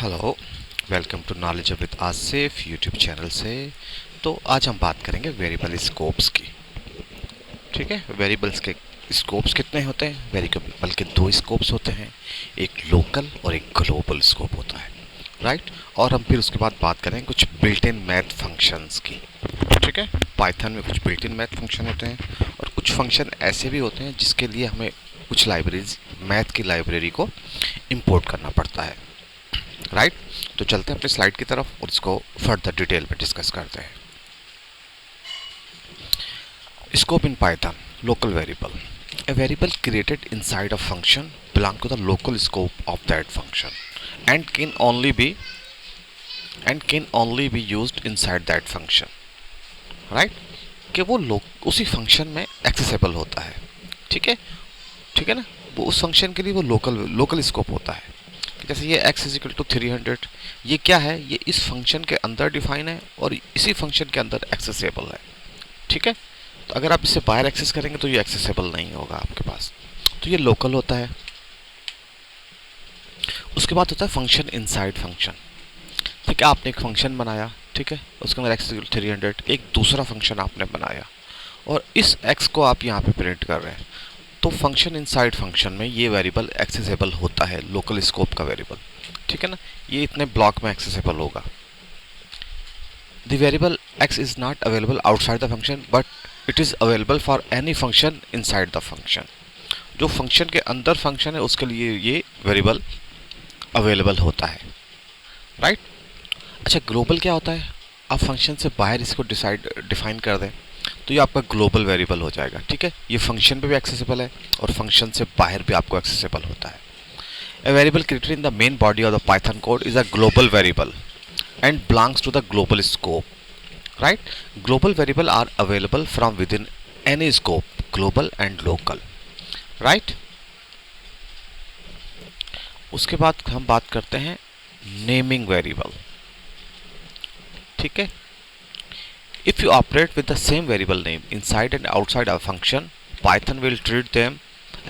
Hello, welcome to knowledge with Asif YouTube channel से। तो आज हम बात करेंगे वेरिएबल स्कोप्स की। ठीक है, वेरिएबल्स के स्कोप्स कितने होते हैं? वेरिएबल के दो स्कोप्स होते हैं, एक लोकल और एक ग्लोबल स्कोप होता है, राइट। और हम फिर उसके बाद बात करेंगे कुछ बिल्ट इन मैथ फंक्शंस की। ठीक है, पाइथन में कुछ बिल्ट इन मैथ फंक्शन होते हैं और कुछ फंक्शन ऐसे भी होते हैं जिसके लिए हमें कुछ लाइब्रेरीज, मैथ की लाइब्रेरी को इंपोर्ट करना पड़ता है, राइट। तो चलते हैं अपनी स्लाइड की तरफ और इसको फर्दर डिटेल में डिस्कस करते हैं। Scope in Python, local variable, a variable created inside a function belong to the local scope of that function and can only be used inside that function, right। कि वो उसी function में accessible होता है। ठीक है, ठीक है ना। वो उस फंक्शन के लिए वो लोकल स्कोप होता है। जैसे ये x इज इक्वल टू 300, ये क्या है? ये इस फंक्शन के अंदर डिफाइन है और इसी फंक्शन के अंदर एक्सेसिबल है। ठीक है, तो अगर आप इसे बाहर एक्सेस करेंगे तो ये एक्सेसिबल नहीं होगा आपके पास, तो ये लोकल होता है। उसके बाद होता है फंक्शन इनसाइड फंक्शन। ठीक है, आपने एक फंक्शन बनाया, ठीक है, उसके अंदर x इक्वल 300, एक दूसरा फंक्शन आपने बनाया और इस x को आप यहाँ पे प्रिंट कर रहे हैं, तो फंक्शन इनसाइड फंक्शन में ये वेरिएबल एक्सेसिबल होता है, लोकल स्कोप का वेरिएबल। ठीक है ना, ये इतने ब्लॉक में एक्सेसिबल होगा। The variable x is not available outside the function but it is available for any function inside the function. जो फंक्शन के अंदर फंक्शन है उसके लिए ये वेरिएबल अवेलेबल होता है, राइट। अच्छा, ग्लोबल क्या होता है? आप फंक्शन से बाहर इसको डिफाइन कर दें तो ये आपका ग्लोबल वेरिएबल हो जाएगा। ठीक है, ये फंक्शन पे भी एक्सेसिबल है और फंक्शन से बाहर भी आपको एक्सेसिबल होता है। A variable created in the main body of the Python code is a global variable and belongs to the global scope, right। Global variable are available from within any scope, global and local, right। उसके बाद हम बात करते हैं naming variable. ठीक है, if you operate with the same variable name inside and outside a function, Python will treat them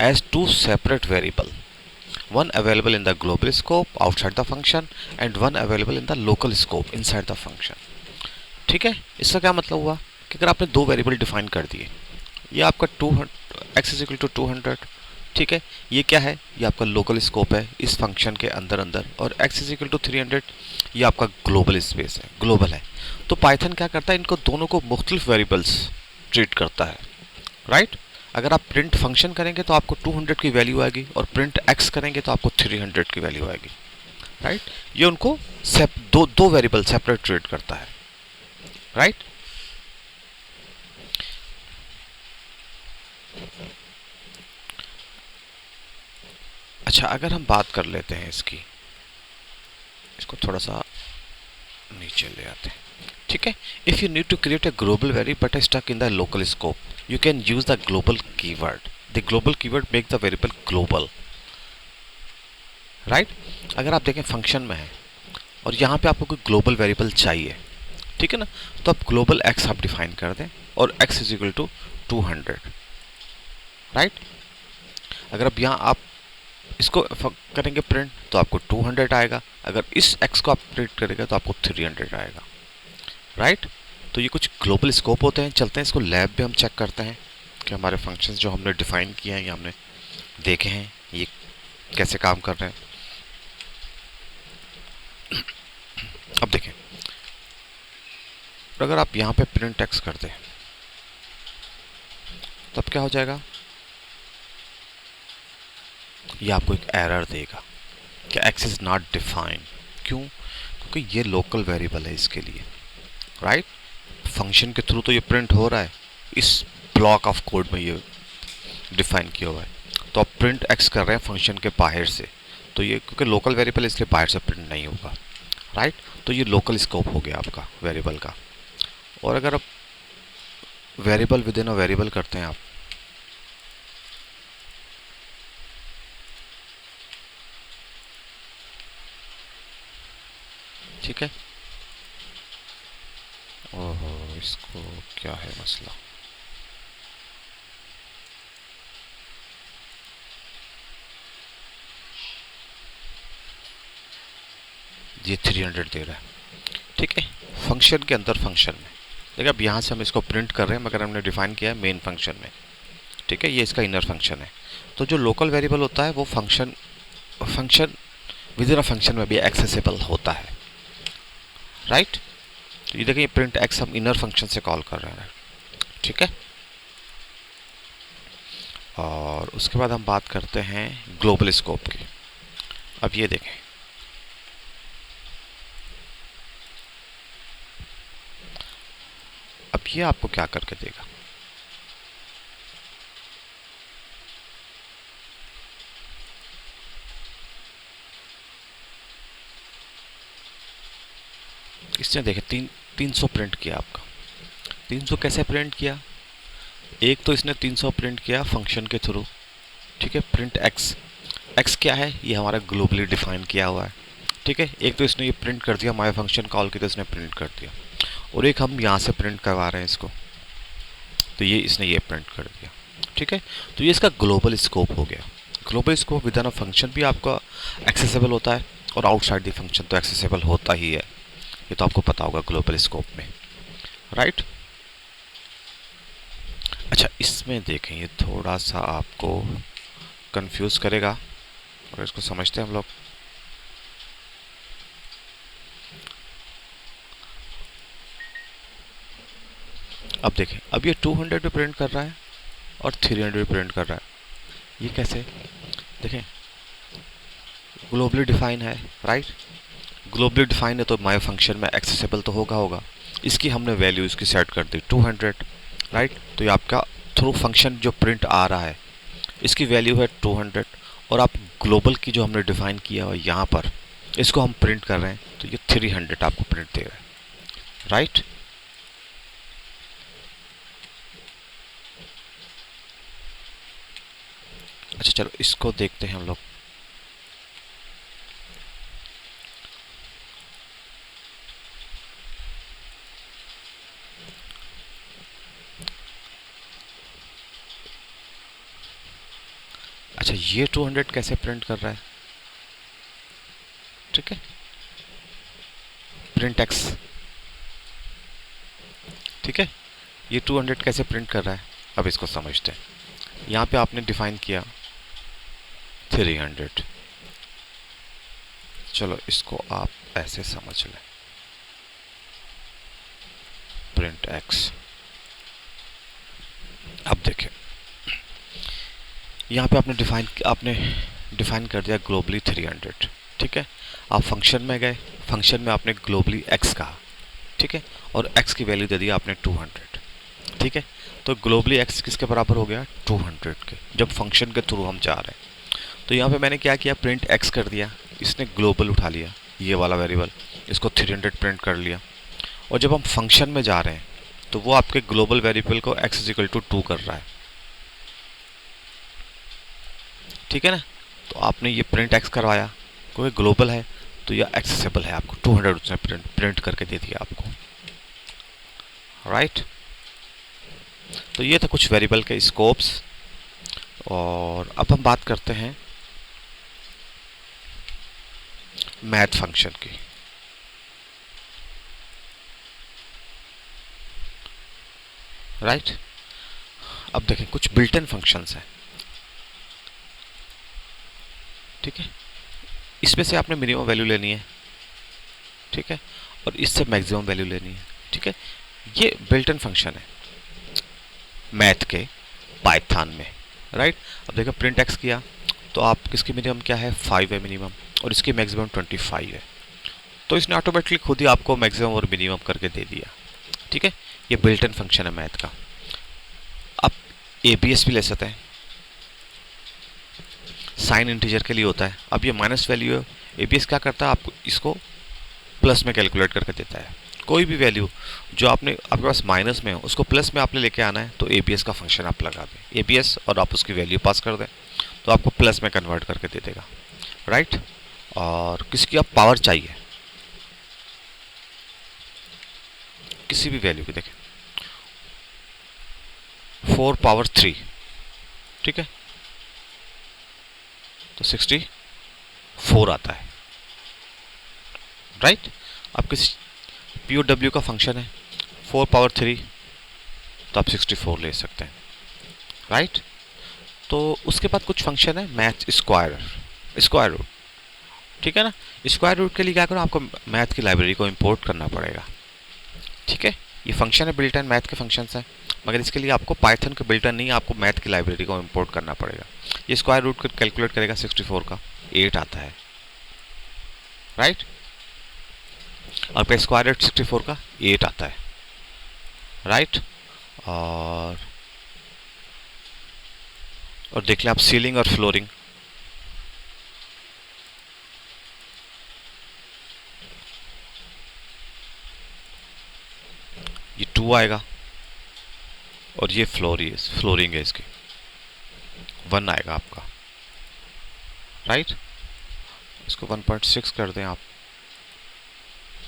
as two separate variable, one available in the global scope outside the function and one available in the local scope inside the function। ठीक है, इसका क्या मतलब हुआ कि अगर आपने दो वेरिएबल डिफाइन कर दिए, ये आपका 200 x इज इक्वल टू 200, ठीक है, ये क्या है? ये आपका लोकल स्कोप है इस फंक्शन के अंदर अंदर, और x इज इक्वल टू 300 ये आपका ग्लोबल स्पेस है, ग्लोबल है। तो पाइथन क्या करता है? इनको दोनों को मुख्तलिफ वेरिएबल्स ट्रीट करता है, राइट। अगर आप प्रिंट फंक्शन करेंगे तो आपको 200 की वैल्यू आएगी और प्रिंट x करेंगे तो आपको 300 की वैल्यू आएगी, राइट। ये उनको दो दो वेरिएबल सेपरेट ट्रीट करता है, राइट। अच्छा, अगर हम बात कर लेते हैं इसकी, इसको थोड़ा सा नीचे ले आते हैं। ठीक है, if you need to create a global very but stuck in the local scope you can use the global keyword. The global keyword make the variable global, right. अगर आप देखें फंक्शन में है और यहाँ पे आपको कोई ग्लोबल वेरिएबल चाहिए, ठीक है ना, तो आप ग्लोबल एक्स आप डिफाइन कर दें और x is equal to 200, right. अगर अब यहाँ आप इसको करेंगे प्रिंट तो आपको 200 आएगा, अगर इस x को आप प्रिंट करेंगे तो आपको 300 आएगा, राइट। तो ये कुछ ग्लोबल स्कोप होते हैं। चलते हैं इसको लैब में हम चेक करते हैं कि हमारे फंक्शंस जो हमने डिफाइन किए हैं या हमने देखे हैं ये कैसे काम कर रहे हैं। अब देखें, अगर आप यहाँ पे प्रिंट x कर दें तब क्या हो जाएगा? ये आपको एक एरर देगा कि x इज नॉट डिफाइंड। क्यों? क्योंकि ये लोकल वेरिएबल है इसके लिए, राइट। फंक्शन के थ्रू तो ये प्रिंट हो रहा है, इस ब्लॉक ऑफ कोड में ये डिफाइन किया हुआ है, तो आप प्रिंट x कर रहे हैं फंक्शन के बाहर से, तो ये क्योंकि लोकल वेरिएबल इसलिए बाहर से प्रिंट नहीं होगा, राइट। तो ये लोकल स्कोप हो गया आपका वेरिएबल का। और अगर आप variable with in a variable करते हैं आप, ठीक है। ओहो, इसको क्या है मसला? ये 300 दे रहा है, ठीक है। फंक्शन के अंदर फंक्शन में देखिए, अब यहाँ से हम इसको प्रिंट कर रहे हैं मगर हमने डिफाइन किया है मेन फंक्शन में, ठीक है। ये इसका इनर फंक्शन है। तो जो लोकल वेरिएबल होता है वो function with in a function में भी एक्सेसिबल होता है, राइट। तो ये देखिए प्रिंट एक्स हम इनर फंक्शन से कॉल कर रहे हैं, ठीक है। और उसके बाद हम बात करते हैं ग्लोबल स्कोप की। अब ये देखें, अब ये आपको क्या करके देगा, इसने देखे 300 प्रिंट किया आपका। 300 कैसे प्रिंट किया, एक तो इसने 300 प्रिंट किया फंक्शन के थ्रू, ठीक है। प्रिंट एक्स, एक्स क्या है, ये हमारा ग्लोबली डिफाइन किया हुआ है, ठीक है। एक तो इसने ये प्रिंट कर दिया, माय फंक्शन कॉल की तो इसने प्रिंट कर दिया, और एक हम यहाँ से प्रिंट करवा रहे हैं इसको, तो ये इसने ये प्रिंट कर दिया, ठीक है। तो ये इसका ग्लोबल स्कोप हो गया। Global scope with in a function भी आपका एक्सेसिबल होता है, और आउटसाइड द फंक्शन तो एक्सेसिबल होता ही है, ये तो आपको पता होगा ग्लोबल स्कोप में, राइट। अच्छा, इसमें देखें ये थोड़ा सा आपको कंफ्यूज करेगा, और इसको समझते हैं हम लोग। अब देखें, अब ये 200 पे प्रिंट कर रहा है और 300 पे प्रिंट कर रहा है, ये कैसे, देखें ग्लोबली डिफाइन है, राइट। ग्लोबली डिफाइन है तो माय फंक्शन में एक्सेसिबल तो होगा। इसकी हमने वैल्यू इसकी सेट कर दी 200, राइट। तो ये आपका थ्रू फंक्शन जो प्रिंट आ रहा है इसकी वैल्यू है 200, और आप ग्लोबल की जो हमने डिफाइन किया है यहाँ पर इसको हम प्रिंट कर रहे हैं, तो ये 300 आपको प्रिंट दे रहा है, राइट। अच्छा चलो इसको देखते हैं हम लोग। अच्छा, ये 200 कैसे प्रिंट कर रहा है, ठीक है। प्रिंट एक्स, ठीक है। ये 200 कैसे प्रिंट कर रहा है, अब इसको समझते हैं। यहाँ पे आपने डिफाइन किया 300, चलो इसको आप ऐसे समझ लें, प्रिंट एक्स। अब देखें, यहाँ पे आपने डिफाइन कर दिया ग्लोबली 300, ठीक है। आप फंक्शन में गए, फंक्शन में आपने ग्लोबली एक्स कहा, ठीक है, और एक्स की वैल्यू दे दी आपने 200, ठीक है। तो ग्लोबली एक्स किसके बराबर हो गया, 200 के, जब फंक्शन के थ्रू हम जा रहे हैं। तो यहाँ पे मैंने क्या किया, प्रिंट एक्स कर दिया, इसने ग्लोबल उठा लिया ये वाला वेरिएबल, इसको 300 प्रिंट कर लिया, और जब हम फंक्शन में जा रहे हैं तो वो आपके ग्लोबल वेरिएबल को x इज इक्वल टू 2 कर रहा है, ठीक है ना। तो आपने ये प्रिंट एक्स करवाया, क्योंकि ग्लोबल है तो ये एक्सेसिबल है, आपको 200 उसने प्रिंट करके दे दिया आपको, राइट। तो ये था कुछ वेरिएबल के स्कोप्स। और अब हम बात करते हैं मैथ फंक्शन की, राइट। अब देखें कुछ बिल्ट इन फंक्शंस हैं, ठीक है। इसमें से आपने मिनिमम वैल्यू लेनी है, ठीक है, और इससे मैक्सिमम वैल्यू लेनी है, ठीक है। ये बिल्ट इन फंक्शन है मैथ के पाइथन में, राइट। अब देखो प्रिंट एक्स किया तो आप किसकी मिनिमम क्या है, 5 है मिनिमम, और इसकी मैक्सिमम 25 है, तो इसने ऑटोमेटिकली खुद ही आपको मैक्सिमम और मिनिमम करके दे दिया, ठीक है। ये बिल्ट इन फंक्शन है मैथ का। आप एबीएस भी ले सकते हैं, साइन इंटीजर के लिए होता है। अब ये माइनस वैल्यू है, एबीएस क्या करता है, आपको इसको प्लस में कैलकुलेट करके देता है। कोई भी वैल्यू जो आपके पास माइनस में हो उसको प्लस में आपने लेके आना है, तो एबीएस का फंक्शन आप लगा दें, एबीएस, और आप उसकी वैल्यू पास कर दें तो आपको प्लस में कन्वर्ट करके दे देगा, राइट। और किसकी आप पावर चाहिए, किसी भी वैल्यू की, देखें 4 पावर 3, ठीक है, तो 64 आता है, राइट। अब किसी पी ओ डब्ल्यू का फंक्शन है 4 पावर 3, तो आप 64 ले सकते हैं, राइट। तो उसके बाद कुछ फंक्शन है मैथ स्क्वायर, स्क्वायर रूट, ठीक है ना। स्क्वायर रूट के लिए क्या करो, आपको मैथ की लाइब्रेरी को इंपोर्ट करना पड़ेगा, ठीक है। ये फंक्शन है बिल्ट इन, मैथ के फंक्शंस हैं, मगर इसके लिए आपको पाइथन के बिल्ट इन नहीं, आपको मैथ की लाइब्रेरी को इंपोर्ट करना पड़ेगा। ये स्क्वायर रूट को कैलकुलेट करेगा 64 का 8 आता है, राइट। आपका स्क्वायर रूट 64 का 8 आता है, राइट। और देख लें आप सीलिंग और फ्लोरिंग, ये 2 आएगा, और ये फ्लोरिंग है इसकी 1 आएगा आपका, राइट। इसको 1.6 कर दें आप,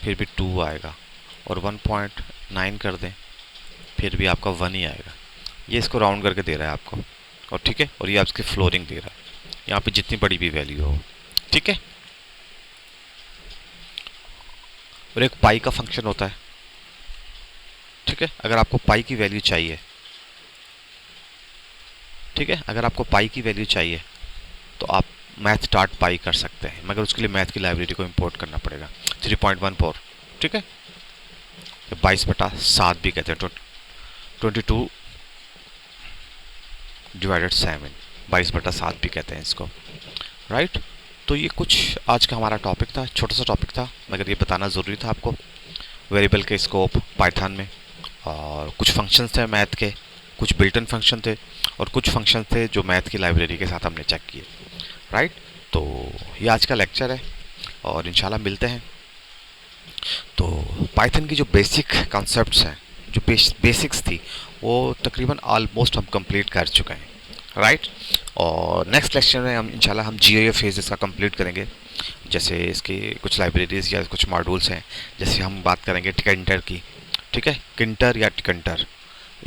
फिर भी 2 आएगा, और 1.9 कर दें, फिर भी आपका 1 ही आएगा। ये इसको राउंड करके दे रहा है आपको, और ठीक है, और ये आपकी फ्लोरिंग दे रहा है, यहाँ पे जितनी बड़ी भी वैल्यू हो, ठीक है। और एक पाई का फंक्शन होता है, ठीक है। अगर आपको पाई की वैल्यू चाहिए, ठीक है, अगर आपको पाई की वैल्यू चाहिए तो आप मैथ डॉट पाई कर सकते हैं, मगर उसके लिए मैथ की लाइब्रेरी को इंपोर्ट करना पड़ेगा 3.14, ठीक है। 22/7 भी कहते हैं, 22/7, 22/7 भी कहते हैं इसको, राइट। तो ये कुछ आज का हमारा टॉपिक था, छोटा सा टॉपिक था, मगर ये बताना ज़रूरी था आपको, वेरिएबल के स्कोप पाइथन में, और कुछ फंक्शंस थे मैथ के, कुछ बिल्ट इन फंक्शन थे, और कुछ फंक्शन थे जो मैथ की लाइब्रेरी के साथ हमने चेक किए, राइट। तो ये आज का लेक्चर है, और इंशाल्लाह मिलते हैं। तो पाइथन की जो बेसिक कॉन्सेप्ट्स हैं, जो बेसिक्स थी, वो तकरीबन ऑलमोस्ट हम कंप्लीट कर चुके हैं, राइट। और नेक्स्ट लेक्चर में हम इंशाल्लाह हम GUI फेजेस का कंप्लीट करेंगे, जैसे इसकी कुछ लाइब्रेरीज या कुछ मॉड्यूल्स हैं, जैसे हम बात करेंगे टिकंटर की, ठीक है, किंटर या टिकंटर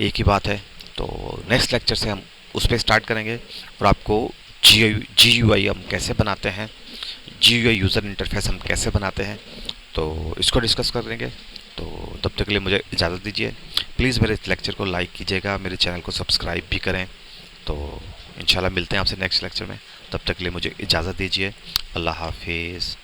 एक ही बात है। तो नेक्स्ट लेक्चर से हम उस पर स्टार्ट करेंगे, और आपको GUI हम कैसे बनाते हैं, GUI यूज़र इंटरफेस हम कैसे बनाते हैं, तो इसको डिस्कस कर लेंगे। तो तब तक के लिए मुझे इजाज़त दीजिए। प्लीज़ मेरे इस लेक्चर को लाइक कीजिएगा, मेरे चैनल को सब्सक्राइब भी करें। तो इंशाल्लाह मिलते हैं आपसे नेक्स्ट लेक्चर में, तब तक के लिए मुझे इजाज़त दीजिए। अल्लाह हाफिज़।